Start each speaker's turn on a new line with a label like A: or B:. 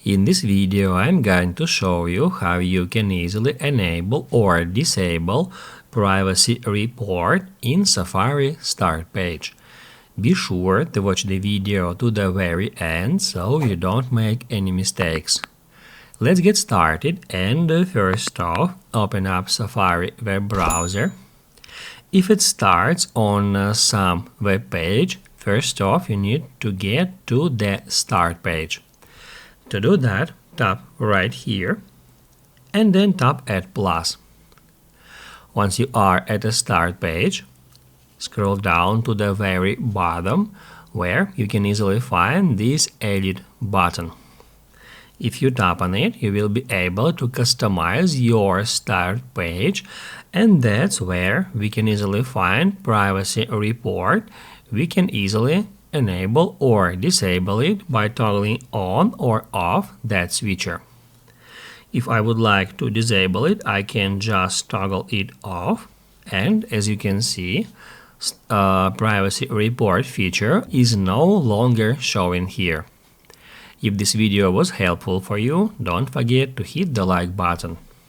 A: In this video, I'm going to show you how you can easily enable or disable privacy report in Safari start page. Be sure to watch the video to the very end so you don't make any mistakes. Let's get started, and first off, open up Safari web browser. If it starts on some web page, first off you need to get to the start page. To do that, tap right here and then tap Add Plus. Once you are at the start page, scroll down to the very bottom where you can easily find this Edit button. If you tap on it, you will be able to customize your start page, and that's where we can easily find privacy report. We can easily enable or disable it by toggling on or off that switcher. If I would like to disable it, I can just toggle it off, and as you can see, privacy report feature is no longer showing here. If this video was helpful for you, don't forget to hit the like button.